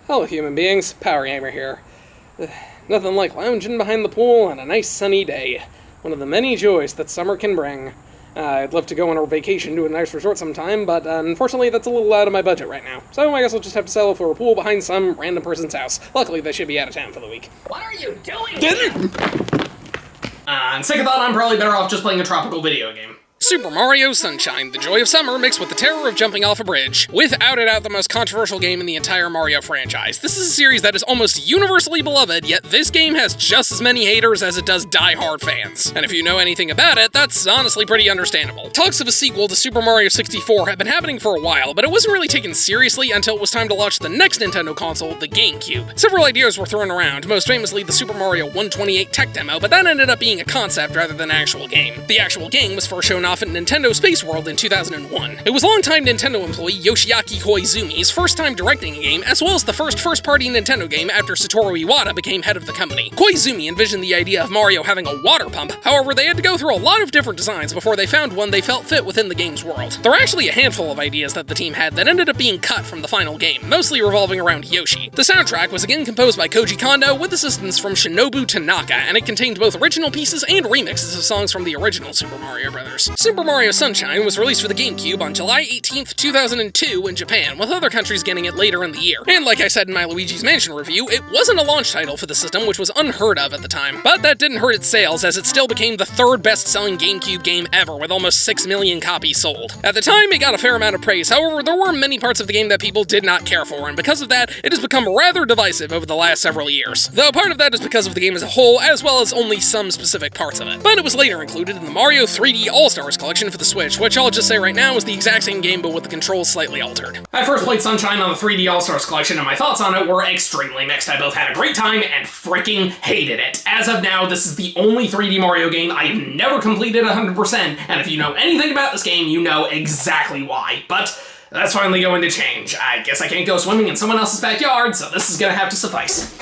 Hello human beings, PowerGamer here. Nothing like lounging behind the pool on a nice sunny day. One of the many joys that summer can bring. I'd love to go on a vacation to a nice resort sometime, but unfortunately that's a little out of my budget right now. So I guess I'll just have to settle for a pool behind some random person's house. Luckily they should be out of town for the week. What are you doing here? On second thought, I'm probably better off just playing a tropical video game. Super Mario Sunshine, the joy of summer mixed with the terror of jumping off a bridge. Without a doubt the most controversial game in the entire Mario franchise. This is a series that is almost universally beloved, yet this game has just as many haters as it does die-hard fans. And if you know anything about it, that's honestly pretty understandable. Talks of a sequel to Super Mario 64 have been happening for a while, but it wasn't really taken seriously until it was time to launch the next Nintendo console, the GameCube. Several ideas were thrown around, most famously the Super Mario 128 tech demo, but that ended up being a concept rather than an actual game. The actual game was first shown off at Nintendo Space World in 2001. It was longtime Nintendo employee Yoshiaki Koizumi's first time directing a game, as well as the first-party Nintendo game after Satoru Iwata became head of the company. Koizumi envisioned the idea of Mario having a water pump, however they had to go through a lot of different designs before they found one they felt fit within the game's world. There were actually a handful of ideas that the team had that ended up being cut from the final game, mostly revolving around Yoshi. The soundtrack was again composed by Koji Kondo with assistance from Shinobu Tanaka, and it contained both original pieces and remixes of songs from the original Super Mario Bros. Super Mario Sunshine was released for the GameCube on July 18th, 2002 in Japan, with other countries getting it later in the year. And like I said in my Luigi's Mansion review, it wasn't a launch title for the system, which was unheard of at the time. But that didn't hurt its sales, as it still became the third best-selling GameCube game ever, with almost 6 million copies sold. At the time, it got a fair amount of praise, however, there were many parts of the game that people did not care for, and because of that, it has become rather divisive over the last several years. Though part of that is because of the game as a whole, as well as only some specific parts of it. But it was later included in the Mario 3D All-Stars collection for the Switch, which I'll just say right now is the exact same game but with the controls slightly altered. I first played Sunshine on the 3D All-Stars collection and my thoughts on it were extremely mixed. I both had a great time and freaking hated it. As of now, this is the only 3D Mario game I have never completed 100%, and if you know anything about this game, you know exactly why. But that's finally going to change. I guess I can't go swimming in someone else's backyard, so this is gonna have to suffice.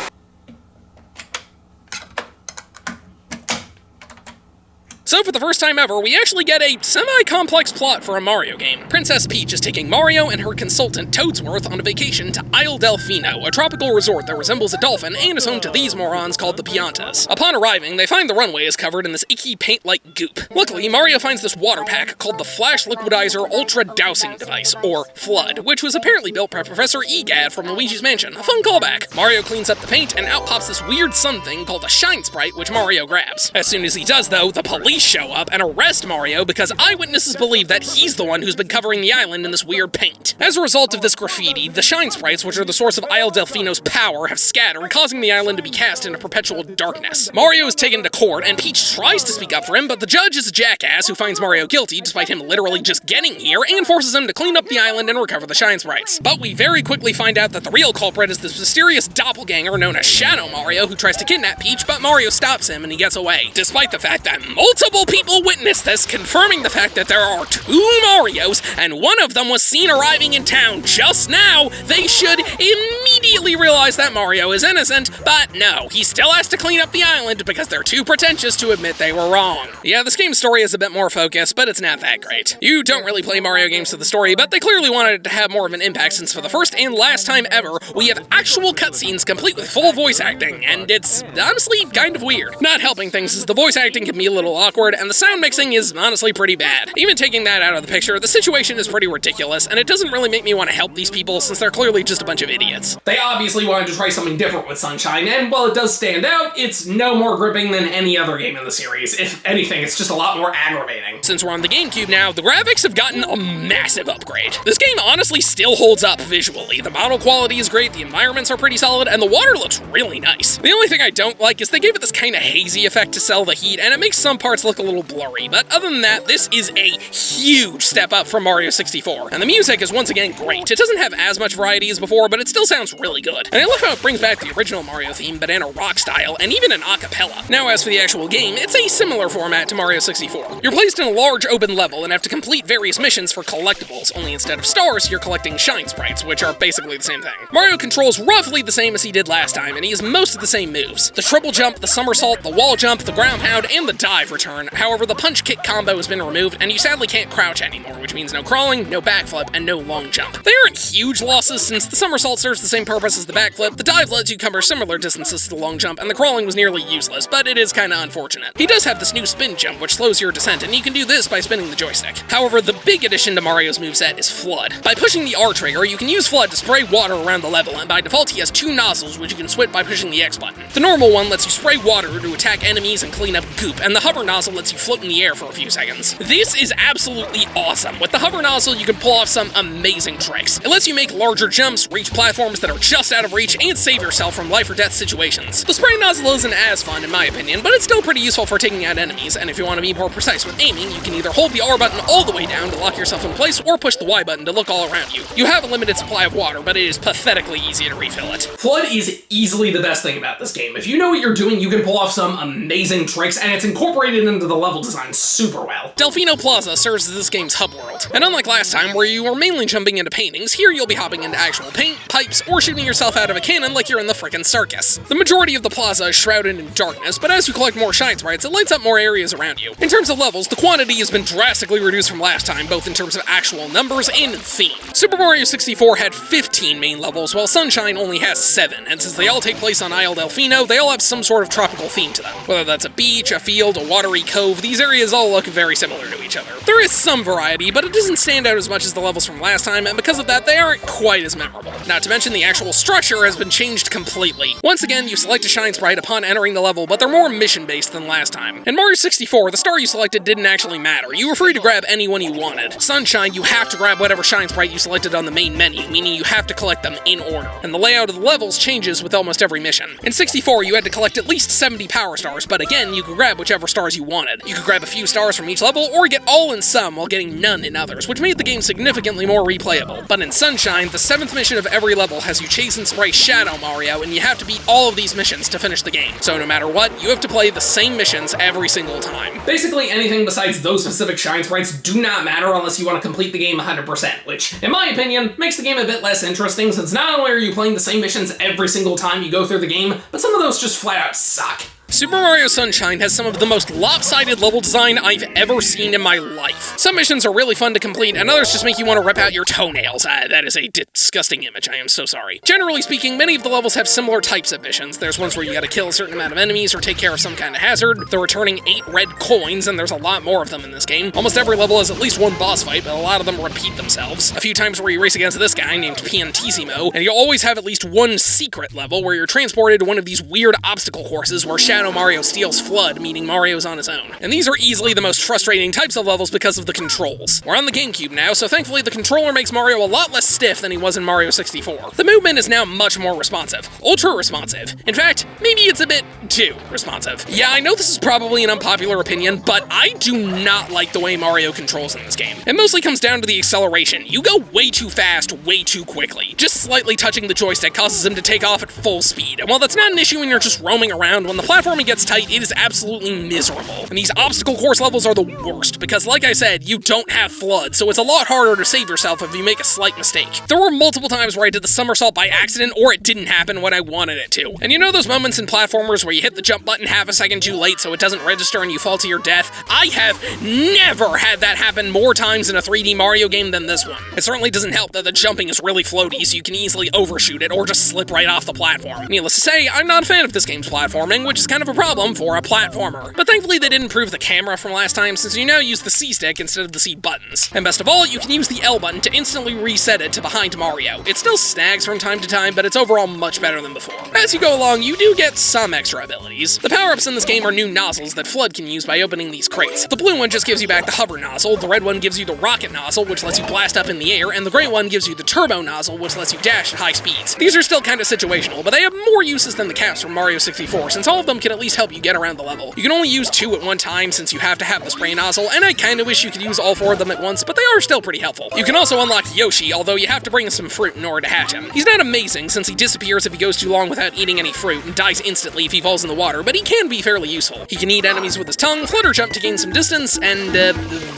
So for the first time ever, we actually get a semi-complex plot for a Mario game. Princess Peach is taking Mario and her consultant Toadsworth on a vacation to Isle Delfino, a tropical resort that resembles a dolphin and is home to these morons called the Piantas. Upon arriving, they find the runway is covered in this icky paint-like goop. Luckily, Mario finds this water pack called the Flash Liquidizer Ultra Dousing Device, or FLUDD, which was apparently built by Professor Egad from Luigi's Mansion. A fun callback. Mario cleans up the paint and out pops this weird sun thing called a Shine Sprite, which Mario grabs. As soon as he does though, the police show up and arrest Mario because eyewitnesses believe that he's the one who's been covering the island in this weird paint. As a result of this graffiti, the Shine Sprites, which are the source of Isle Delfino's power, have scattered, causing the island to be cast into perpetual darkness. Mario is taken to court, and Peach tries to speak up for him, but the judge is a jackass who finds Mario guilty despite him literally just getting here and forces him to clean up the island and recover the Shine Sprites. But we very quickly find out that the real culprit is this mysterious doppelganger known as Shadow Mario who tries to kidnap Peach, but Mario stops him and he gets away, despite the fact that multiple people witnessed this, confirming the fact that there are 2 Marios, and one of them was seen arriving in town just now. They should immediately realize that Mario is innocent, but no, he still has to clean up the island because they're too pretentious to admit they were wrong. Yeah, this game's story is a bit more focused, but it's not that great. You don't really play Mario games for the story, but they clearly wanted it to have more of an impact since for the first and last time ever, we have actual cutscenes complete with full voice acting, and it's honestly kind of weird. Not helping things is the voice acting can be a little awkward, and the sound mixing is honestly pretty bad. Even taking that out of the picture, the situation is pretty ridiculous, and it doesn't really make me want to help these people since they're clearly just a bunch of idiots. They obviously wanted to try something different with Sunshine, and while it does stand out, it's no more gripping than any other game in the series. If anything, it's just a lot more aggravating. Since we're on the GameCube now, the graphics have gotten a massive upgrade. This game honestly still holds up visually. The model quality is great, the environments are pretty solid, and the water looks really nice. The only thing I don't like is they gave it this kind of hazy effect to sell the heat, and it makes some parts look a little blurry, but other than that, this is a huge step up from Mario 64. And the music is once again great. It doesn't have as much variety as before, but it still sounds really good. And I love how it brings back the original Mario theme, but in a rock style, and even an a cappella. Now as for the actual game, it's a similar format to Mario 64. You're placed in a large open level and have to complete various missions for collectibles, only instead of stars, you're collecting Shine Sprites, which are basically the same thing. Mario controls roughly the same as he did last time, and he has most of the same moves. The triple jump, the somersault, the wall jump, the ground pound, and the dive return turn. However, the punch kick combo has been removed, and you sadly can't crouch anymore, which means no crawling, no backflip, and no long jump. They aren't huge losses, since the somersault serves the same purpose as the backflip, the dive lets you cover similar distances to the long jump, and the crawling was nearly useless, but it is kinda unfortunate. He does have this new spin jump, which slows your descent, and you can do this by spinning the joystick. However, the big addition to Mario's moveset is Flood. By pushing the R trigger, you can use Flood to spray water around the level, and by default he has two nozzles which you can switch by pushing the X button. The normal one lets you spray water to attack enemies and clean up goop, and the hover nozzle lets you float in the air for a few seconds. This is absolutely awesome. With the hover nozzle, you can pull off some amazing tricks. It lets you make larger jumps, reach platforms that are just out of reach, and save yourself from life or death situations. The spray nozzle isn't as fun in my opinion, but it's still pretty useful for taking out enemies, and if you want to be more precise with aiming, you can either hold the R button all the way down to lock yourself in place, or push the Y button to look all around you. You have a limited supply of water, but it is pathetically easy to refill it. Flood is easily the best thing about this game. If you know what you're doing, you can pull off some amazing tricks, and it's incorporated into the level design super well. Delfino Plaza serves as this game's hub world, and unlike last time where you were mainly jumping into paintings, here you'll be hopping into actual paint, pipes, or shooting yourself out of a cannon like you're in the frickin' circus. The majority of the plaza is shrouded in darkness, but as you collect more shine sprites, it lights up more areas around you. In terms of levels, the quantity has been drastically reduced from last time, both in terms of actual numbers and in theme. Super Mario 64 had 15 main levels, while Sunshine only has 7, and since they all take place on Isle Delfino, they all have some sort of tropical theme to them. Whether that's a beach, a field, a watery cove, these areas all look very similar to each other. There is some variety, but it doesn't stand out as much as the levels from last time, and because of that, they aren't quite as memorable. Not to mention the actual structure has been changed completely. Once again, you select a shine sprite upon entering the level, but they're more mission-based than last time. In Mario 64, the star you selected didn't actually matter. You were free to grab any one you wanted. Sunshine, you have to grab whatever shine sprite you selected on the main menu, meaning you have to collect them in order. And the layout of the levels changes with almost every mission. In 64, you had to collect at least 70 power stars, but again, you could grab whichever stars you wanted. You could grab a few stars from each level, or get all in some while getting none in others, which made the game significantly more replayable. But in Sunshine, the 7th mission of every level has you chase and spray Shadow Mario, and you have to beat all of these missions to finish the game. So no matter what, you have to play the same missions every single time. Basically, anything besides those specific shine sprites do not matter unless you want to complete the game 100%, which, in my opinion, makes the game a bit less interesting, since not only are you playing the same missions every single time you go through the game, but some of those just flat out suck. Super Mario Sunshine has some of the most lopsided level design I've ever seen in my life. Some missions are really fun to complete, and others just make you want to rip out your toenails. That is a disgusting image, I am so sorry. Generally speaking, many of the levels have similar types of missions. There's ones where you gotta kill a certain amount of enemies or take care of some kind of hazard. They're returning 8 red coins, and there's a lot more of them in this game. Almost every level has at least one boss fight, but a lot of them repeat themselves. A few times where you race against this guy named Piantissimo, and you'll always have at least one secret level where you're transported to one of these weird obstacle courses where Shadow Mario steals Flood, meaning Mario's on his own. And these are easily the most frustrating types of levels because of the controls. We're on the GameCube now, so thankfully the controller makes Mario a lot less stiff than he was in Mario 64. The movement is now much more responsive. Ultra responsive. In fact, maybe it's a bit too responsive. Yeah, I know this is probably an unpopular opinion, but I do not like the way Mario controls in this game. It mostly comes down to the acceleration. You go way too fast, way too quickly. Just slightly touching the joystick causes him to take off at full speed. And while that's not an issue when you're just roaming around, when the platforming gets tight, it is absolutely miserable. And these obstacle course levels are the worst, because like I said, you don't have Flood, so it's a lot harder to save yourself if you make a slight mistake. There were multiple times where I did the somersault by accident, or it didn't happen when I wanted it to. And you know those moments in platformers where you hit the jump button half a second too late so it doesn't register and you fall to your death? I have never had that happen more times in a 3D Mario game than this one. It certainly doesn't help that the jumping is really floaty, so you can easily overshoot it or just slip right off the platform. Needless to say, I'm not a fan of this game's platforming, which is kind of a problem for a platformer. But thankfully they didn't improve the camera from last time, since you now use the C stick instead of the C buttons. And best of all, you can use the L button to instantly reset it to behind Mario. It still snags from time to time, but it's overall much better than before. As you go along, you do get some extra abilities. The power-ups in this game are new nozzles that Flood can use by opening these crates. The blue one just gives you back the hover nozzle, the red one gives you the rocket nozzle, which lets you blast up in the air, and the gray one gives you the turbo nozzle, which lets you dash at high speeds. These are still kinda situational, but they have more uses than the caps from Mario 64, since all of them can at least help you get around the level. You can only use 2 at one time since you have to have the spray nozzle, and I kinda wish you could use all 4 of them at once, but they are still pretty helpful. You can also unlock Yoshi, although you have to bring some fruit in order to hatch him. He's not amazing since he disappears if he goes too long without eating any fruit and dies instantly if he falls in the water, but he can be fairly useful. He can eat enemies with his tongue, flutter jump to gain some distance, and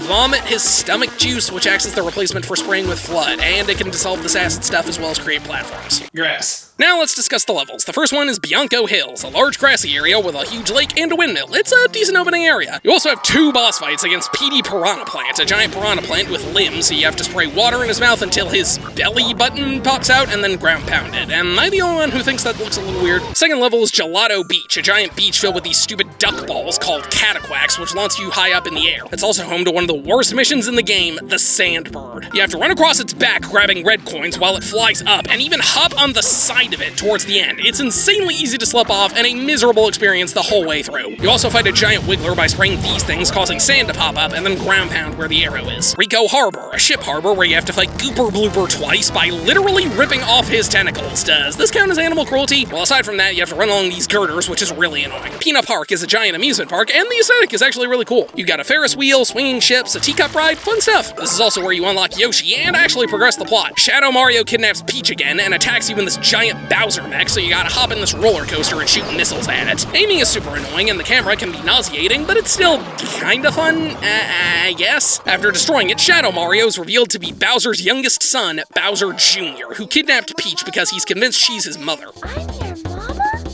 vomit his stomach juice, which acts as the replacement for spraying with Flood, and it can dissolve this acid stuff as well as create platforms. Grass. Now let's discuss the levels. The first one is Bianco Hills, a large grassy area with a huge lake and a windmill. It's a decent opening area. You also have 2 boss fights against PD Piranha Plant, a giant piranha plant with limbs, so you have to spray water in his mouth until his belly button pops out and then ground pound it. Am I the only one who thinks that looks a little weird? Second level is Gelato Beach, a giant beach filled with these stupid duck balls called cataquacks, which launch you high up in the air. It's also home to one of the worst missions in the game, the Sandbird. You have to run across its back grabbing red coins while it flies up, and even hop on the side of it towards the end. It's insanely easy to slip off and a miserable experience the whole way through. You also fight a giant wiggler by spraying these things, causing sand to pop up, and then ground pound where the arrow is. Rico Harbor, a ship harbor where you have to fight Gooper Blooper twice by literally ripping off his tentacles. Does this count as animal cruelty? Well, aside from that, you have to run along these girders, which is really annoying. Peanut Park is a giant amusement park, and the aesthetic is actually really cool. You got a Ferris wheel, swinging ships, a teacup ride, fun stuff. This is also where you unlock Yoshi and actually progress the plot. Shadow Mario kidnaps Peach again and attacks you in this giant Bowser mech, so you gotta hop in this roller coaster and shoot missiles at it. Aiming is super annoying and the camera can be nauseating, but it's still kinda fun, I guess. After destroying it, Shadow Mario is revealed to be Bowser's youngest son, Bowser Jr., who kidnapped Peach because he's convinced she's his mother.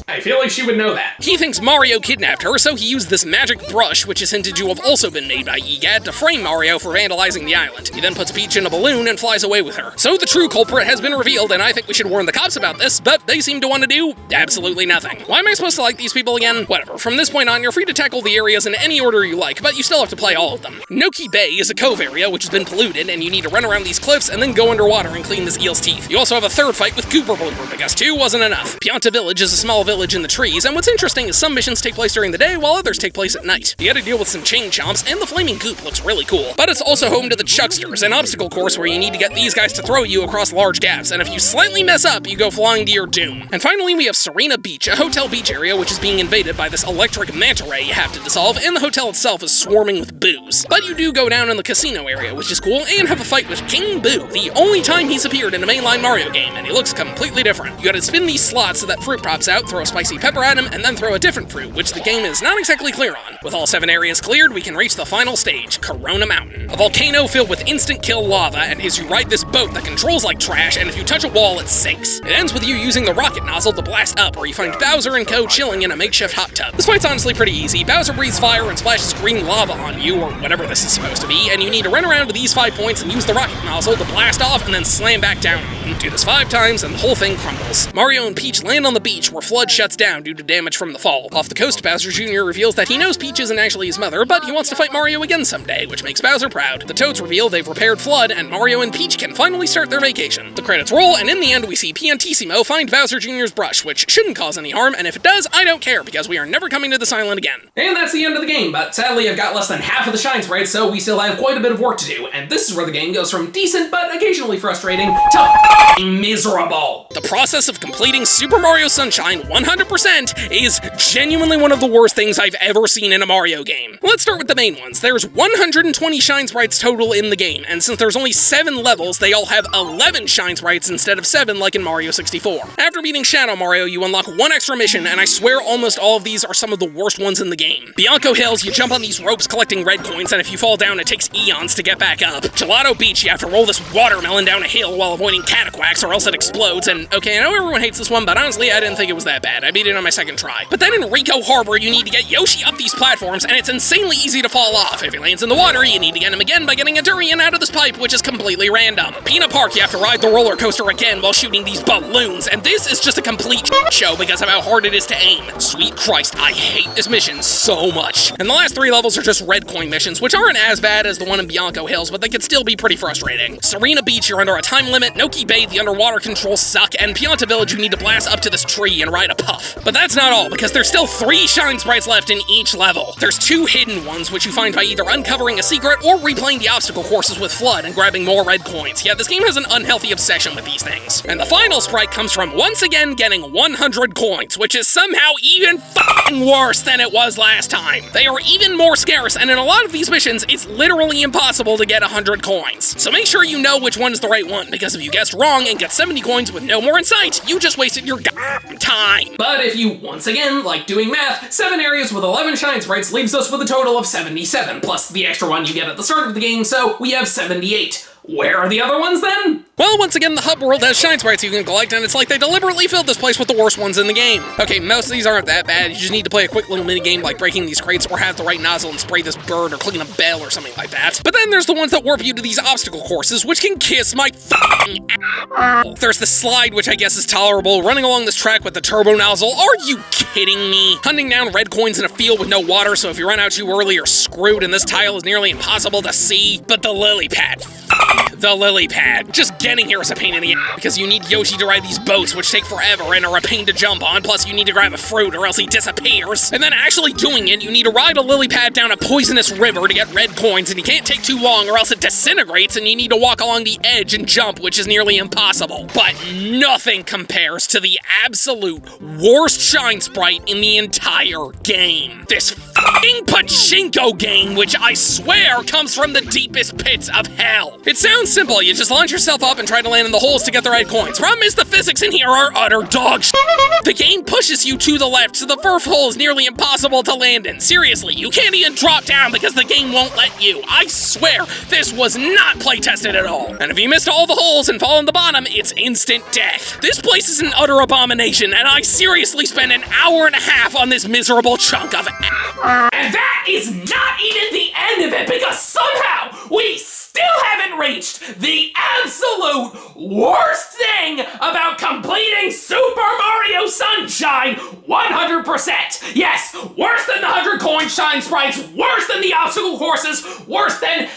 I feel like she would know that. He thinks Mario kidnapped her, so he used this magic brush, which is hinted to have also been made by EGAD, to frame Mario for vandalizing the island. He then puts Peach in a balloon and flies away with her. So the true culprit has been revealed, and I think we should warn the cops about this, but they seem to want to do absolutely nothing. Why am I supposed to like these people again? Whatever. From this point on, you're free to tackle the areas in any order you like, but you still have to play all of them. Noki Bay is a cove area which has been polluted, and you need to run around these cliffs and then go underwater and clean this eel's teeth. You also have a third fight with Gooper Blooper, because 2 wasn't enough. Pianta Village is a small village in the trees, and what's interesting is some missions take place during the day while others take place at night. You gotta deal with some chain chomps, and the flaming goop looks really cool. But it's also home to the Chucksters, an obstacle course where you need to get these guys to throw you across large gaps, and if you slightly mess up, you go flying to your doom. And finally, we have Serena Beach, a hotel beach area which is being invaded by this electric manta ray you have to dissolve, and the hotel itself is swarming with boos. But you do go down in the casino area, which is cool, and have a fight with King Boo, the only time he's appeared in a mainline Mario game, and he looks completely different. You gotta spin these slots so that fruit pops out, throw a spicy pepper at him, and then throw a different fruit, which the game is not exactly clear on. With all 7 areas cleared, we can reach the final stage, Corona Mountain. A volcano filled with instant kill lava, and as you ride this boat that controls like trash, and if you touch a wall, it sinks. It ends with you using the rocket nozzle to blast up, where you find Bowser and co chilling in a makeshift hot tub. This fight's honestly pretty easy. Bowser breathes fire and splashes green lava on you, or whatever this is supposed to be, and you need to run around to these 5 points and use the rocket nozzle to blast off and then slam back down on them. Do this 5 times and the whole thing crumbles. Mario and Peach land on the beach where Flood shuts down due to damage from the fall. Off the coast, Bowser Jr. reveals that he knows Peach isn't actually his mother, but he wants to fight Mario again someday, which makes Bowser proud. The Toads reveal they've repaired Flood, and Mario and Peach can finally start their vacation. The credits roll, and in the end we see Piantissimo find Bowser Jr.'s brush, which shouldn't cause any harm, and if it does, I don't care, because we are never coming to this island again. And that's the end of the game, but sadly I've got less than half of the shine sprites, so we still have quite a bit of work to do, and this is where the game goes from decent but occasionally frustrating to miserable. The process of completing Super Mario Sunshine 100% is genuinely one of the worst things I've ever seen in a Mario game. Let's start with the main ones. There's 120 shine sprites total in the game, and since there's only 7 levels, they all have 11 shine sprites instead of 7 like in Mario 64. After beating Shadow Mario, you unlock 1 extra mission, and I swear almost all of these are some of the worst ones in the game. Bianco Hills, you jump on these ropes collecting red coins, and if you fall down, it takes eons to get back up. Gelato Beach, you have to roll this watermelon down a hill while avoiding cataquacks or else it explodes, and okay, I know everyone hates this one, but honestly, I didn't think it was that bad. I beat it on my second try. But then in Rico Harbor, you need to get Yoshi up these platforms, and it's insanely easy to fall off. If he lands in the water, you need to get him again by getting a durian out of this pipe, which is completely random. Peanut Park, you have to ride the roller coaster again while shooting these balloons, and this is just a complete show because of how hard it is to aim. Sweet Christ, I hate this mission so much. And the last 3 levels are just red coin missions, which aren't as bad as the one in Bianco Hills, but they can still be pretty frustrating. Serena Beach, you're under a time limit, Noki Bay, the underwater controls suck, and Pianta Village, you need to blast up to this tree and ride a puff. But that's not all, because there's still 3 shine sprites left in each level. There's 2 hidden ones, which you find by either uncovering a secret or replaying the obstacle courses with Flood and grabbing more red coins. Yeah, this game has an unhealthy obsession with these things. And the final sprite comes from, once again, getting 100 coins, which is somehow even f***ing worse than it was last time. They are even more scarce, and in a lot of these missions, it's literally impossible to get 100 coins. So make sure you know which one is the right one, because if you guessed wrong and get 70 coins with no more in sight, you just wasted your time. But if you, once again, like doing math, 7 areas with 11 shine sprites leaves us with a total of 77, plus the extra one you get at the start of the game, so we have 78. Where are the other ones then? Well, once again, the hub world has shine sprites you can collect, and it's like they deliberately filled this place with the worst ones in the game. Okay, most of these aren't that bad. You just need to play a quick little minigame like breaking these crates or have the right nozzle and spray this bird or clean a bell or something like that. But then there's the ones that warp you to these obstacle courses, which can kiss my f***ing ass. There's the slide, which I guess is tolerable, running along this track with the turbo nozzle. Are you kidding me? Hunting down red coins in a field with no water, so if you run out too early, you're screwed, and this tile is nearly impossible to see. But the lily pad. The lily pad. Just getting here is a pain in the ass because you need Yoshi to ride these boats, which take forever and are a pain to jump on, plus you need to grab a fruit or else he disappears. And then actually doing it, you need to ride a lily pad down a poisonous river to get red coins, and you can't take too long or else it disintegrates, and you need to walk along the edge and jump, which is nearly impossible. But nothing compares to the absolute worst shine sprite in the entire game. This f***ing pachinko game, which I swear comes from the deepest pits of hell. It sounds simple, you just launch yourself up and try to land in the holes to get the red coins. Problem is the physics in here are utter dog shit. The game pushes you to the left, so the first hole is nearly impossible to land in. Seriously, you can't even drop down because the game won't let you. I swear, this was not play tested at all. And if you missed all the holes and fall in the bottom, it's instant death. This place is an utter abomination, and I seriously spent an hour and a half on this miserable chunk of And that is not even the end of it, because somehow we still haven't reached the absolute worst thing about completing Super Mario Sunshine 100%. Yes, worse than the 100 coin shine sprites, worse than the obstacle courses, worse than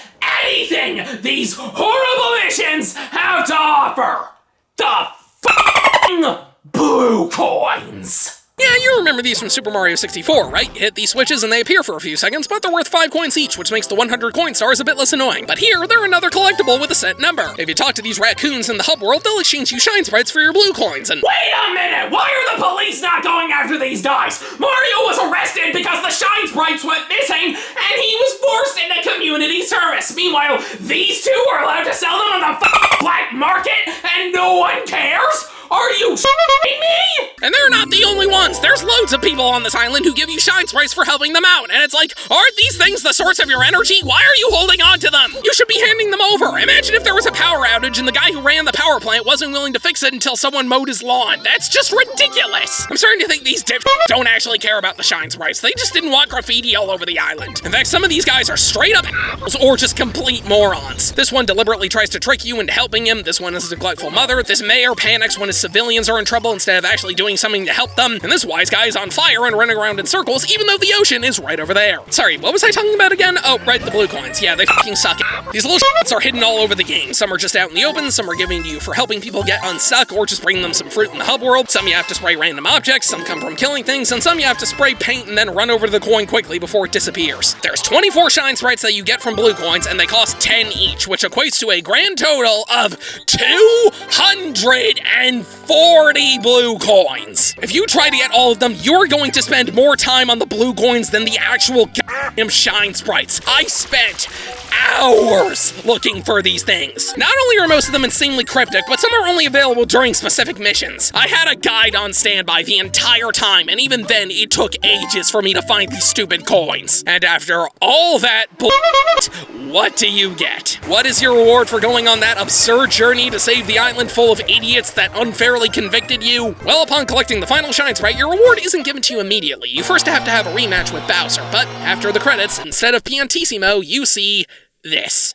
anything these horrible missions have to offer. The f***ing blue coins. Yeah, you remember these from Super Mario 64, right? You hit these switches and they appear for a few seconds, but they're worth 5 coins each, which makes the 100 coin stars a bit less annoying. But here, they're another collectible with a set number. If you talk to these raccoons in the hub world, they'll exchange you shine sprites for your blue coins, and— Wait a minute! Why are the police not going after these guys? Mario was arrested because the shine sprites went missing, and he was forced into community service. Meanwhile, these two are allowed to sell them on the black market, and no one cares? Are you s***ing me? And they're not the only ones. There's loads of people on this island who give you shine sprites for helping them out. And it's like, aren't these things the source of your energy? Why are you holding on to them? You should be handing them over. Imagine if there was a power outage and the guy who ran the power plant wasn't willing to fix it until someone mowed his lawn. That's just ridiculous. I'm starting to think these dipshits don't actually care about the shine sprites. They just didn't want graffiti all over the island. In fact, some of these guys are straight up assholes or just complete morons. This one deliberately tries to trick you into helping him. This one is a neglectful mother. This mayor panics when his civilians are in trouble instead of actually doing something to help them. And this wise guy is on fire and running around in circles even though the ocean is right over there. Sorry, what was I talking about again? Oh, right, the blue coins. Yeah, they fucking suck. These little shits are hidden all over the game. Some are just out in the open, some are given to you for helping people get unstuck or just bring them some fruit in the hub world. Some you have to spray random objects, some come from killing things, and some you have to spray paint and then run over to the coin quickly before it disappears. There's 24 shine sprites that you get from blue coins, and they cost 10 each, which equates to a grand total of 240 blue coins. If you try to get all of them, you're going to spend more time on the blue coins than the actual goddamn shine sprites. I spent hours looking for these things. Not only are most of them insanely cryptic, but some are only available during specific missions. I had a guide on standby the entire time, and even then it took ages for me to find these stupid coins. And after all that bullshit, what do you get? What is your reward for going on that absurd journey to save the island full of idiots that unfairly convicted you? Well, upon collecting the final shine sprite, your reward isn't given to you immediately. You first have to have a rematch with Bowser, but after the credits, instead of Piantissimo, you see this.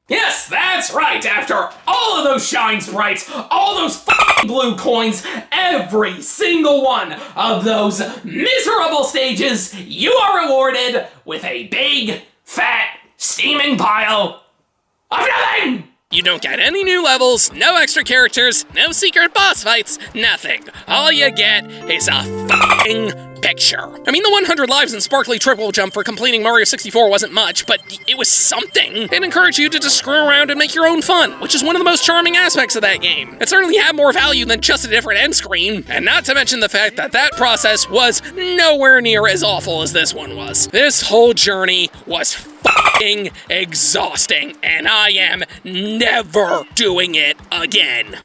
Yes, that's right! After all of those shine sprites, all those f***ing blue coins, every single one of those miserable stages, you are rewarded with a big, fat, steaming pile of nothing! You don't get any new levels, no extra characters, no secret boss fights, nothing. All you get is a f***ing picture. I mean, the 100 lives and sparkly triple jump for completing Mario 64 wasn't much, but it was something. It encouraged you to just screw around and make your own fun, which is one of the most charming aspects of that game. It certainly had more value than just a different end screen, and not to mention the fact that that process was nowhere near as awful as this one was. This whole journey was fucking exhausting, and I am never doing it again.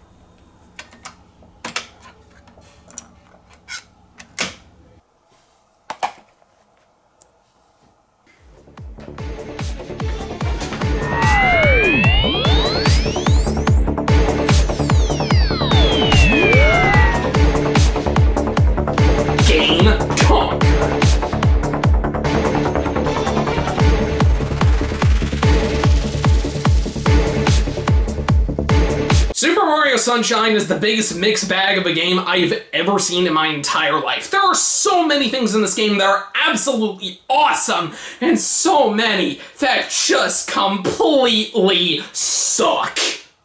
Super Mario Sunshine is the biggest mixed bag of a game I've ever seen in my entire life. There are so many things in this game that are absolutely awesome, and so many that just completely suck.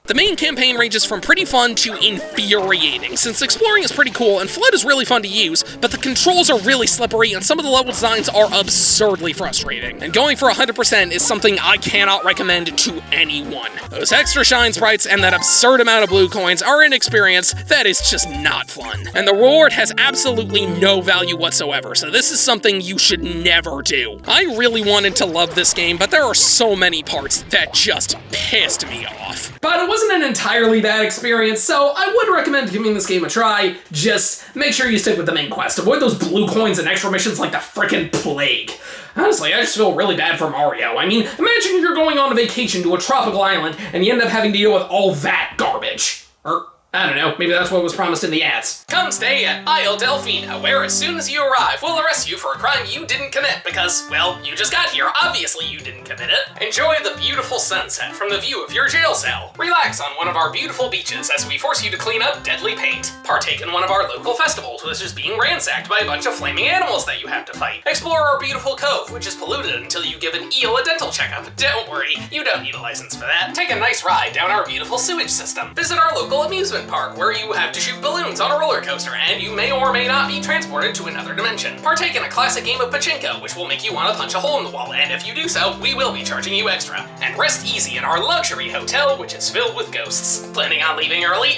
The main campaign ranges from pretty fun to infuriating, since exploring is pretty cool and Flood is really fun to use, but the controls are really slippery and some of the level designs are absurdly frustrating. And going for 100% is something I cannot recommend to anyone. Those extra shine sprites and that absurd amount of blue coins are an experience that is just not fun. And the reward has absolutely no value whatsoever, so this is something you should never do. I really wanted to love this game, but there are so many parts that just pissed me off. But it wasn't an entirely bad experience, so I would recommend giving this game a try. Just make sure you stick with the main quest. Avoid those blue coins and extra missions like the frickin' plague. Honestly, I just feel really bad for Mario. I mean, imagine if you're going on a vacation to a tropical island and you end up having to deal with all that garbage. Or, I don't know, maybe that's what was promised in the ads. Come stay at Isle Delfino, where as soon as you arrive, we'll arrest you for a crime you didn't commit because, well, you just got here, obviously you didn't commit it. Enjoy the beautiful sunset from the view of your jail cell. Relax on one of our beautiful beaches as we force you to clean up deadly paint. Partake in one of our local festivals, which is being ransacked by a bunch of flaming animals that you have to fight. Explore our beautiful cove, which is polluted until you give an eel a dental checkup. Don't worry, you don't need a license for that. Take a nice ride down our beautiful sewage system. Visit our local amusement park, where you have to shoot balloons on a roller coaster and you may or may not be transported to another dimension. Partake in a classic game of pachinko, which will make you want to punch a hole in the wall, and if you do so, we will be charging you extra. And rest easy in our luxury hotel, which is filled with ghosts. Planning on leaving early?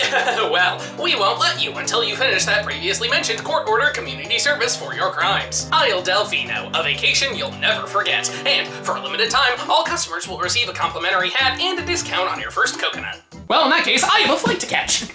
Well, we won't let you until you finish that previously mentioned court-ordered community service for your crimes. Isle Delfino, a vacation you'll never forget. And for a limited time, all customers will receive a complimentary hat and a discount on your first coconut. Well, in that case, I have a flight to catch.